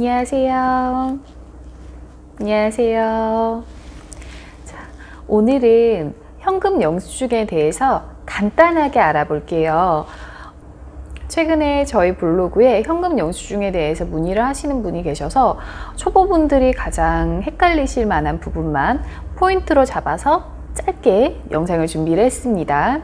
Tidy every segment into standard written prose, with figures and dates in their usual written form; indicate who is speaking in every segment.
Speaker 1: 안녕하세요. 안녕하세요. 자, 오늘은 현금 영수증에 대해서 간단하게 알아볼게요. 최근에 저희 블로그에 현금 영수증에 대해서 문의를 하시는 분이 계셔서 초보분들이 가장 헷갈리실 만한 부분만 포인트로 잡아서 짧게 영상을 준비를 했습니다.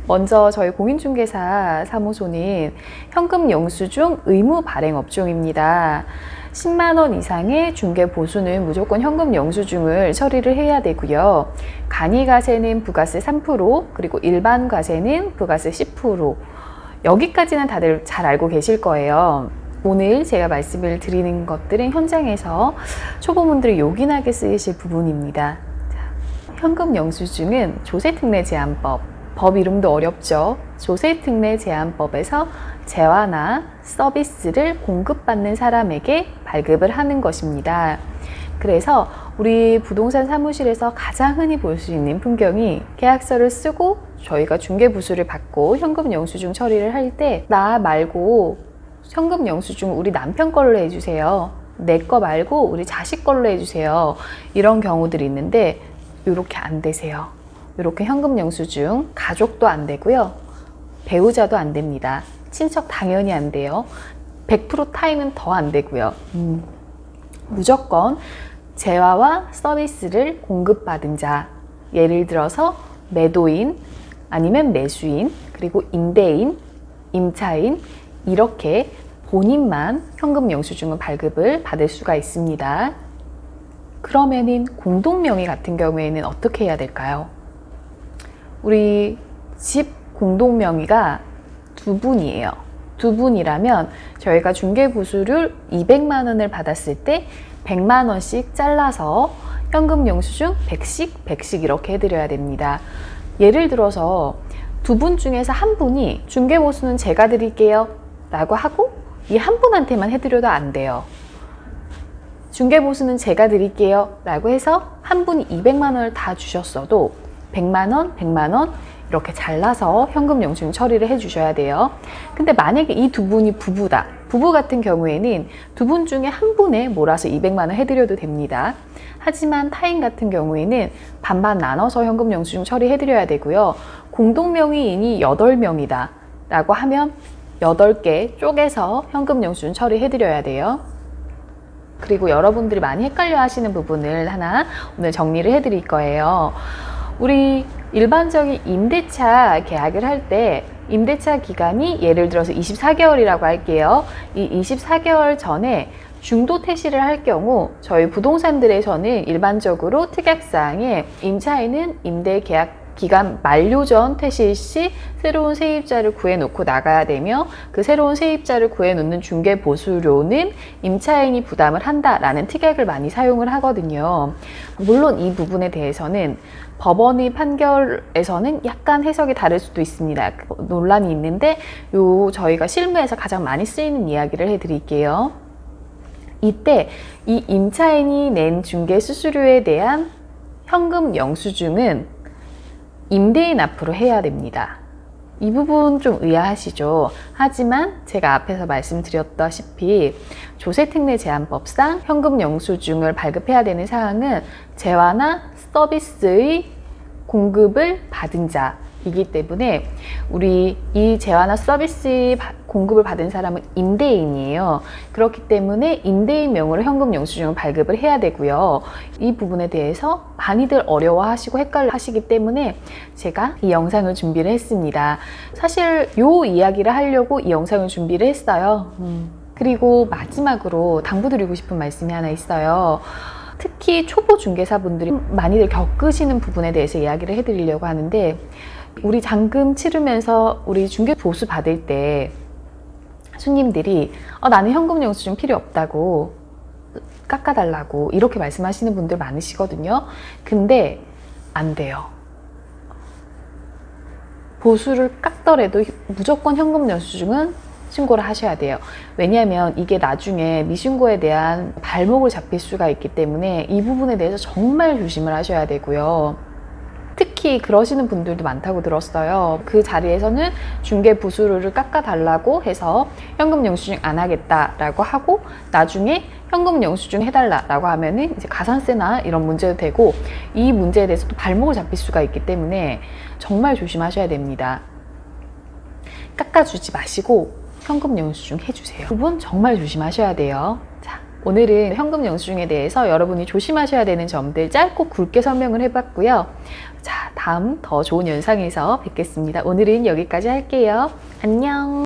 Speaker 1: 먼저 저희 공인중개사 사무소는 현금 영수증 의무 발행 업종입니다. 10만원 이상의 중개 보수는 무조건 현금 영수증을 처리를 해야 되고요. 간이가세는 부가세 3%, 그리고 일반 과세는 부가세 10%. 여기까지는 다들 잘 알고 계실 거예요. 오늘 제가 말씀을 드리는 것들은 현장에서 초보분들이 요긴하게 쓰이실 부분입니다. 현금 영수증은 조세특례제한법, 법 이름도 어렵죠. 조세특례제한법에서 재화나 서비스를 공급받는 사람에게 발급을 하는 것입니다. 그래서 우리 부동산 사무실에서 가장 흔히 볼 수 있는 풍경이 계약서를 쓰고 저희가 중개부수를 받고 현금 영수증 처리를 할 때 나 말고 현금 영수증 우리 남편 걸로 해주세요. 내 거 말고 우리 자식 걸로 해주세요. 이런 경우들이 있는데 이렇게 안 되세요. 이렇게 현금 영수증 가족도 안 되고요. 배우자도 안 됩니다. 친척 당연히 안 돼요. 100% 타인은 더 안 되고요. 무조건 재화와 서비스를 공급받은 자, 예를 들어서 매도인 아니면 매수인 그리고 임대인, 임차인 이렇게 본인만 현금 영수증을 발급을 받을 수가 있습니다. 그러면은 공동명의 같은 경우에는 어떻게 해야 될까요? 우리 집 공동명의가 두 분이에요. 두 분이라면 저희가 중개보수를 200만 원을 받았을 때 100만 원씩 잘라서 현금 영수증 100씩 이렇게 해드려야 됩니다. 예를 들어서 두 분 중에서 한 분이 중개보수는 제가 드릴게요 라고 하고 이 한 분한테만 해드려도 안 돼요. 중개보수는 제가 드릴게요 라고 해서 한 분이 200만 원을 다 주셨어도 100만 원, 100만 원 이렇게 잘라서 현금 영수증 처리를 해 주셔야 돼요. 근데 만약에 이 두 분이 부부다. 부부 같은 경우에는 두 분 중에 한 분에 몰아서 200만 원 해드려도 됩니다. 하지만 타인 같은 경우에는 반반 나눠서 현금 영수증 처리해 드려야 되고요. 공동명의인이 8명이다 라고 하면 8개 쪼개서 현금 영수증 처리해 드려야 돼요. 그리고 여러분들이 많이 헷갈려 하시는 부분을 하나 오늘 정리를 해 드릴 거예요. 우리 일반적인 임대차 계약을 할 때 임대차 기간이 예를 들어서 24개월이라고 할게요. 이 24개월 전에 중도 퇴실을 할 경우 저희 부동산들에서는 일반적으로 특약사항에 임차인은 임대 계약 기간 만료 전 퇴실 시 새로운 세입자를 구해놓고 나가야 되며 그 새로운 세입자를 구해놓는 중개보수료는 임차인이 부담을 한다라는 특약을 많이 사용을 하거든요. 물론 이 부분에 대해서는 법원의 판결에서는 약간 해석이 다를 수도 있습니다. 논란이 있는데 저희가 실무에서 가장 많이 쓰이는 이야기를 해드릴게요. 이때 이 임차인이 낸 중개 수수료에 대한 현금 영수증은 임대인 앞으로 해야 됩니다. 이 부분 좀 의아하시죠? 하지만 제가 앞에서 말씀드렸다시피 조세특례제한법상 현금 영수증을 발급해야 되는 사항은 재화나 서비스의 공급을 받은 자이기 때문에 우리 이 재화나 서비스 공급을 받은 사람은 임대인이에요. 그렇기 때문에 임대인 명의로 현금 영수증을 발급을 해야 되고요. 이 부분에 대해서 많이들 어려워하시고 헷갈려 하시기 때문에 제가 이 영상을 준비를 했습니다. 사실 이 이야기를 하려고 이 영상을 준비를 했어요. 그리고 마지막으로 당부드리고 싶은 말씀이 하나 있어요. 특히 초보 중개사분들이 많이들 겪으시는 부분에 대해서 이야기를 해드리려고 하는데 우리 잔금 치르면서 우리 중개 보수 받을 때 손님들이 나는 현금 영수증 필요 없다고 깎아달라고 이렇게 말씀하시는 분들 많으시거든요. 근데 안 돼요. 보수를 깎더라도 무조건 현금 영수증은 신고를 하셔야 돼요. 왜냐하면 이게 나중에 미신고에 대한 발목을 잡힐 수가 있기 때문에 이 부분에 대해서 정말 조심을 하셔야 되고요. 특히 특히 그러시는 분들도 많다고 들었어요. 그 자리에서는 중개 부수료를 깎아달라고 해서 현금 영수증 안 하겠다라고 하고 나중에 현금 영수증 해달라라고 하면은 이제 가산세나 이런 문제도 되고 이 문제에 대해서 또 발목을 잡힐 수가 있기 때문에 정말 조심하셔야 됩니다. 깎아주지 마시고 현금 영수증 해주세요. 두 분 정말 조심하셔야 돼요. 자, 오늘은 현금 영수증에 대해서 여러분이 조심하셔야 되는 점들 짧고 굵게 설명을 해봤고요. 자, 다음 더 좋은 영상에서 뵙겠습니다. 오늘은 여기까지 할게요. 안녕.